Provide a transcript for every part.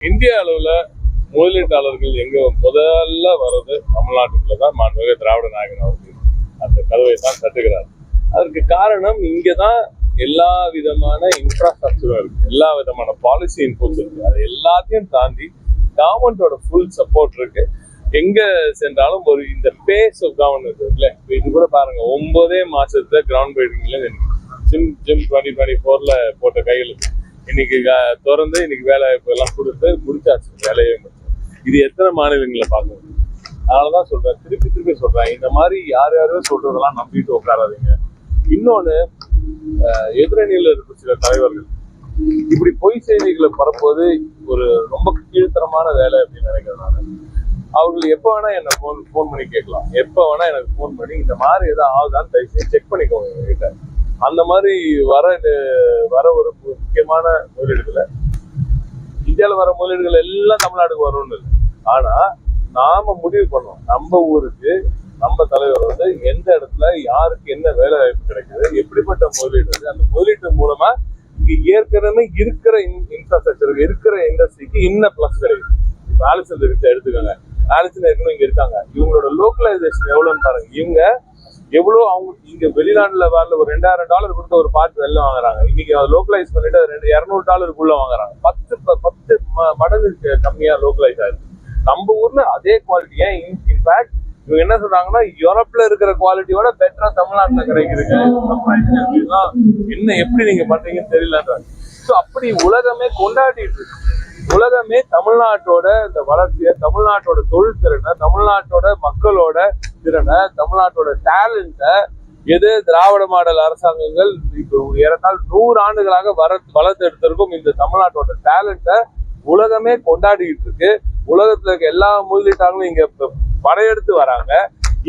இந்திய அளவுல முதலீட்டாளர்கள் எங்க முதல்ல வர்றது தமிழ்நாட்டுக்குள்ளதான் மாண்புமிகு திராவிட நாயகன் அவர்கள் அந்த கதவை தான் தட்டுகிறார். அதற்கு காரணம் இங்கதான் எல்லா விதமான இன்ஃப்ராஸ்ட்ரக்சரும் இருக்கு, எல்லா விதமான பாலிசி இன்புட்ஸ் இருக்கு. அது எல்லாத்தையும் தாண்டி கவர்மெண்டோட ஃபுல் சப்போர்ட் இருக்கு. எங்க சென்றாலும் ஒரு இந்த பேஸ் ஆஃப் கவர்னன்ஸ் இருக்குல்ல, இது கூட பாருங்க 9 மாசத்துல கிரவுண்ட் பிரேக்கிங்ல ஜிம் 2024 போட்ட கையெழுத்து இன்னைக்கு திறந்து இன்னைக்கு வேலை வாய்ப்பு எல்லாம் கொடுத்து முடிச்சாச்சு, வேலையே முடிச்சு. இது எத்தனை மாநிலங்களை பார்க்க முடியும்? அதனாலதான் சொல்றேன், திருப்பி சொல்றேன், இந்த மாதிரி யாரோ சொல்றதெல்லாம் நம்பிட்டு உட்காராதீங்க. இன்னொன்னு, எதிரணியில இருக்க சில தலைவர்கள் இப்படி பொய் செய்திகளை பரப்புவது ஒரு ரொம்ப கீழ்த்தரமான வேலை அப்படின்னு நினைக்கிறேன் நான். அவர்கள் எப்ப வேணா என்ன போன் பண்ணி கேட்கலாம், எப்ப வேணா எனக்கு போன் பண்ணி இந்த மாதிரி ஏதாவது ஆகுதான்னு தயவுசெய்து செக் பண்ணிக்கோங்க என்கிட்ட. அந்த மாதிரி வர ஒரு முக்கியமான முதலீடுகளை இந்தியாவில வர முதலீடுகள் எல்லாம் தமிழ்நாட்டுக்கு வரும்னு இல்லை. ஆனா நாம முடிவு பண்ணோம், நம்ம ஊருக்கு நம்ம தலைவர் எந்த இடத்துல யாருக்கு என்ன வேலை வாய்ப்பு கிடைக்குது, எப்படிப்பட்ட முதலீடு, அந்த முதலீட்டு மூலமா இங்க ஏற்கனவே இருக்கிற இன்ஃப்ராஸ்ட்ரக்சருக்கு இருக்கிற இண்டஸ்ட்ரிக்கு இன்னும் பிளஸ் கிடைக்குது. இப்ப ஆலிசன் எடுத்துக்கோங்க, ஆலிசன் ஏற்கனவே இங்க இருக்காங்க, இவங்களோட லோக்கலைசேஷன் எவ்வளவுன்னு பாருங்க. இவங்க எவ்வளவு அவங்க இங்க வெளிநாட்டுல வரல ஒரு $2000 கொடுத்து ஒரு பார்ட் வெளில வாங்குறாங்க, இன்னைக்கு லோக்கலைஸ் பண்ணிட்டு $200 வாங்குறாங்க. 10 மடங்கு கம்மியா லோக்கலைஸ் ஆயிருக்கு. நம்ம ஊர்ல அதே குவாலிட்டியா இன்ஃபேக்ட் இவங்க என்ன சொல்றாங்கன்னா யூரோப்ல இருக்கிற குவாலிட்டியோட பெட்டரா தமிழ்நாட்டுல கிடைக்குதுங்க. என்ன எப்படி நீங்க பண்றீங்கன்னு தெரியலன்றாங்க. ஸோ அப்படி உலகமே கொண்டாடிட்டு இருக்கு. உலகமே தமிழ்நாட்டோட இந்த வளர்ச்சியை, தமிழ்நாட்டோட தொழில் திறனை, தமிழ்நாட்டோட மக்களோட திறனை, தமிழ்நாட்டோட டேலண்ட எது திராவிட மாடல் அரசாங்கங்கள் இப்போ ஏறத்தாழ் 100 ஆண்டுகளாக வளர்த்தெடுத்திருக்கும் இந்த தமிழ்நாட்டோட டேலண்ட உலகமே கொண்டாடிட்டு இருக்கு. உலகத்துல இருக்க எல்லா முதலீட்டாளர்களும் இங்க படையெடுத்து வராங்க.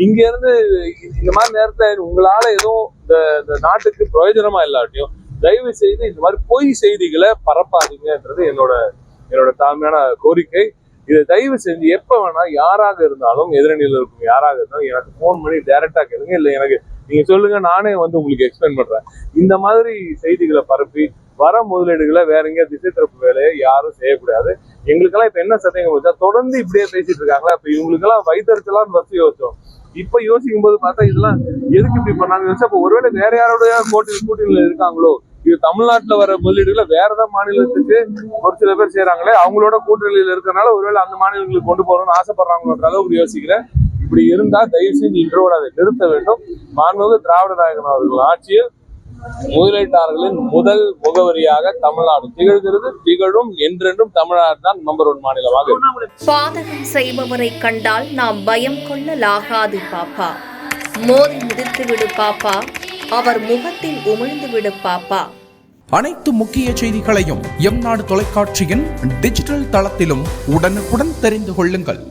இங்க இருந்து இந்த மாதிரி நேரத்துல உங்களால எதுவும் இந்த நாட்டுக்கு பிரயோஜனமா இல்லாட்டியும் தயவு செய்து இந்த மாதிரி பொய் செய்திகளை பரப்பாதீங்கன்றது என்னோட தாழ்மையான கோரிக்கை. இதை தயவு செஞ்சு எப்ப வேணா யாராக இருந்தாலும், எதிரணியில் இருக்கும் யாராக இருந்தாலும் எனக்கு போன் பண்ணி டைரக்டா கேளுங்க, இல்லை எனக்கு நீங்க சொல்லுங்க, நானே உங்களுக்கு எக்ஸ்பிளைன் பண்றேன். இந்த மாதிரி செய்திகளை பரப்பி வர முதலீடுகளை வேற எங்கேயா திசை திருப்பு வேலையை யாரும் செய்யக்கூடாது. எங்களுக்கெல்லாம் இப்ப என்ன சந்தேகம் வச்சா தொடர்ந்து இப்படியே பேசிட்டு இருக்காங்களா, இப்ப இவங்களுக்கெல்லாம் வைத்தறிச்சலாம் ஃபர்ஸ்ட் யோசிச்சோம். இப்ப யோசிக்கும் போது பார்த்தா இதெல்லாம் எதுக்கு இப்படி பண்ணாங்க யோசிச்சா, அப்ப ஒருவேளை வேற யாரோடைய கூட்டணியில இருக்காங்களோ, இது தமிழ்நாட்டுல வர முதலீடுகளை வேற ஏதாவது மாநிலத்துக்கு ஒரு சில பேர் செய்யறாங்களே, அவங்களோட கூட்டணியில இருக்கிறனால ஒருவேளை அந்த மாநிலங்களுக்கு கொண்டு போகணும்னு ஆசைப்படுறாங்கன்ற அளவுக்கு யோசிக்கிறேன். இப்படி இருந்தா தயவு செஞ்சு இன்றோடு அதை நிறுத்த வேண்டும். மாண்புமிகு திராவிட நாயகன் அவர்கள் ஆட்சியில் முதலீட்டாளர்களின் முதல் முகவரியாக தமிழ்நாடு திகழ்கிறது, திகழும். என்றென்றும் தமிழ்நாடு தான் நம்பர் 1 மாநிலமாக. பாதகம் செய்பவரை கண்டால் நாம் பயம் கொள்ளலாகாது பாப்பா, மோதி மிதித்து விடு பாப்பா, அவர் முகத்தில் உமிழ்ந்து விடு பாப்பா. அனைத்து முக்கிய செய்திகளையும் எம் நாடு தொலைக்காட்சியின் டிஜிட்டல் தளத்திலும் உடனுக்குடன் தெரிந்து கொள்ளுங்கள்.